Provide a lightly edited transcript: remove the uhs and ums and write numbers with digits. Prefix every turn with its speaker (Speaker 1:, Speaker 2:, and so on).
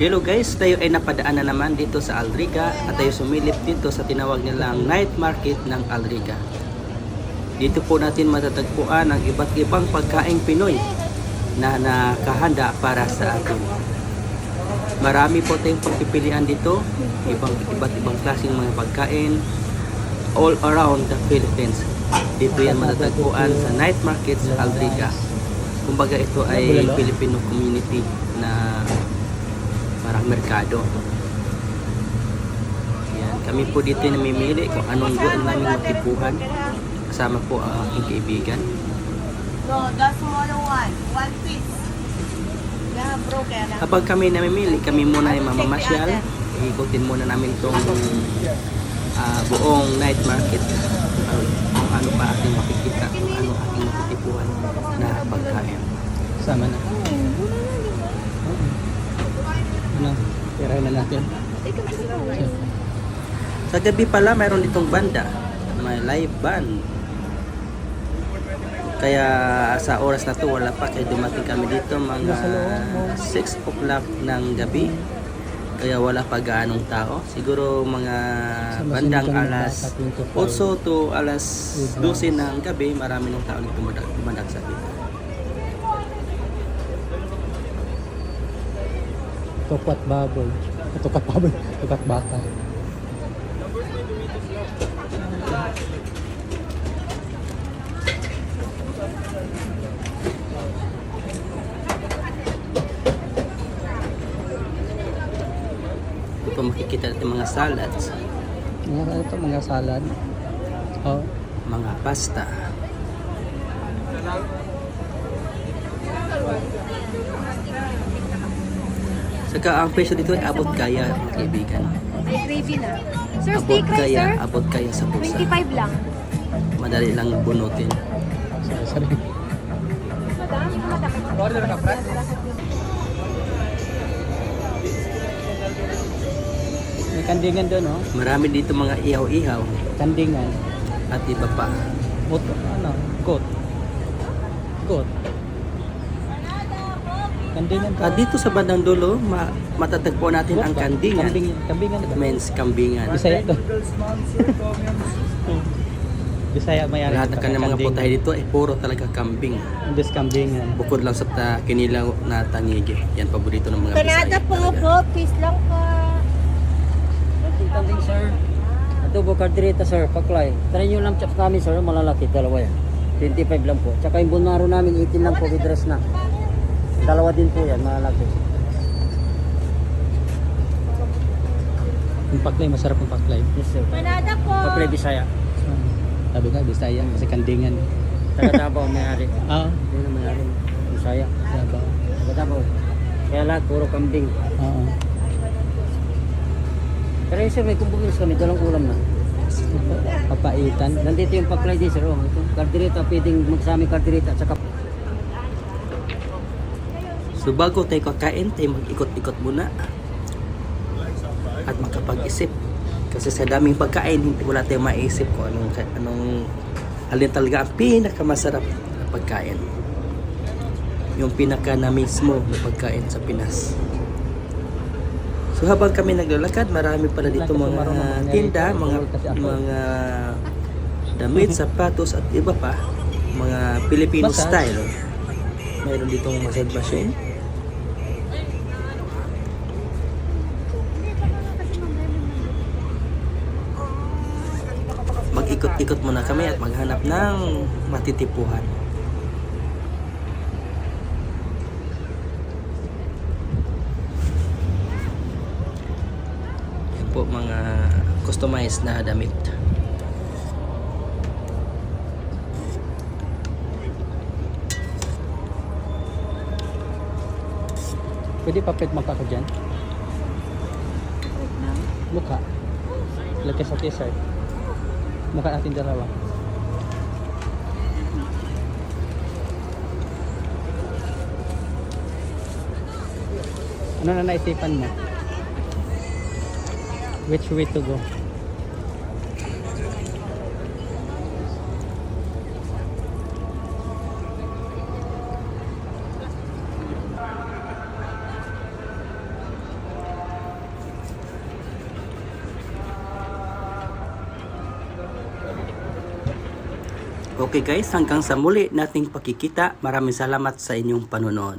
Speaker 1: Hello guys, tayo ay napadaan na naman dito sa Alriga at tayo sumilip dito sa tinawag nilang night market ng Alriga. Dito po natin matatagpuan ang iba't ibang pagkaing Pinoy na nakahanda para sa atin. Marami po tayong pagpipilian dito, iba't ibang klaseng mga pagkain all around the Philippines. Dito yan matatagpuan sa night market sa Alriga. Kumbaga ito ay Filipino community na parang merkado. Yan. Kami po dito namimili kung anong gusto namin matipuhan. Kasama po ang aking kaibigan.
Speaker 2: No, the smaller one. One piece. Yeah, bro, kaya lang.
Speaker 1: Kapag kami namimili, kami muna ay mamamasyal. Ikutin muna namin itong buong night market. Kung ano pa ating makikita, kung ano ating matitipuhan na pagkain.
Speaker 3: Sama na. Ano? Tirahin na natin.
Speaker 1: Sa gabi pala, mayroon ditong banda. May live band. Kaya sa oras na to wala pa. Kaya dumating kami dito mga 6 o'clock ng gabi. Kaya wala pa gaanong tao. Siguro mga bandang alas 8 to alas 12 ng gabi, marami ng tao na dumadag sa dito.
Speaker 3: Tukat baboy. Tukat baboy. Tukat baka.
Speaker 1: Ito makikita natin mga salads,
Speaker 3: Ito mga salad. Oh.
Speaker 1: mga pasta. Saka ang presyo dito ay abot kaya, mga kaibigan.
Speaker 4: May gravy na. Sir,
Speaker 1: Abot
Speaker 4: steak rice, sir?
Speaker 1: kaya, abot kaya sa pusa.
Speaker 4: 25 lang.
Speaker 1: Madali lang bunutin.
Speaker 3: Sorry. May kandingan doon, oh.
Speaker 1: Marami dito mga ihaw-ihaw
Speaker 3: Kandingan.
Speaker 1: at iba pa.
Speaker 3: Ano? Goat. Goat. Kandingan to.
Speaker 1: At dito sa bandang dulo, matatagpuan natin ang kandingan.
Speaker 3: Kambingan.
Speaker 1: It means kambingan.
Speaker 3: Bisaya to. Bisaya mayari.
Speaker 1: Lahat ng kanyang mga putahe dito ay puro talaga kambing.
Speaker 3: This kambingan.
Speaker 1: Bukod lang sa kinilaw na tangige. Yan paborito ng mga
Speaker 2: Kanada
Speaker 1: Bisaya
Speaker 2: po,
Speaker 1: talaga.
Speaker 2: bro. Please lang pa.
Speaker 5: Kambing sir. Ito po kardireta sir, paklay. Try nyo lang chops namin sir, malalaki, dalawa yan. 25 lang po. Tsaka yung bunmaro namin, 18 lang po, with dress na. Dalawa din po yan, malalaki.
Speaker 3: Yung paklay, masarap yung paklay.
Speaker 5: Yes sir.
Speaker 2: Kanada po.
Speaker 5: Paklay Bisaya.
Speaker 3: Sabi nga, Bisaya. Kasi kandingan.
Speaker 5: Taga Davao may-ari.
Speaker 3: Ah,
Speaker 5: Hindi na may-ari. Bisaya.
Speaker 3: Davao.
Speaker 5: Taga Davao. Kaya lahat, puro kambing.
Speaker 3: Oo.
Speaker 5: Pero yun sir, may kumbugins kami, dalang ulam na.
Speaker 3: Papaitan.
Speaker 5: Nandito yung paklay din sir, oh. Ito, kardireta, pwedeng magsami kardireta. Tsaka
Speaker 1: So bago tayo kakain, tayo mag-ikot-ikot muna. At makapag-isip. Kasi sa daming pagkain, hindi wala tayong maisip kung anong alin talaga ang pinakamasarap na pagkain. Yung pinaka na mismo na pagkain sa Pinas. So habang kami naglalakad, marami pala dito mga tinda, mga damit, sapatos at iba pa. Mga Filipino
Speaker 3: Massage.
Speaker 1: style. Mayroon ditong massage machine. Mag-ikot-ikot muna kami at maghanap ng matitipuhan. Yan po mga customized na damit.
Speaker 3: Pwede papit maka ko dyan? Mukha. Lagay sa t-shirt. Mukha natin dalawa. Ano na naisipan mo? Which way to go?
Speaker 1: Okay guys, hanggang sa muli nating pakikita. Maraming salamat sa inyong panonood.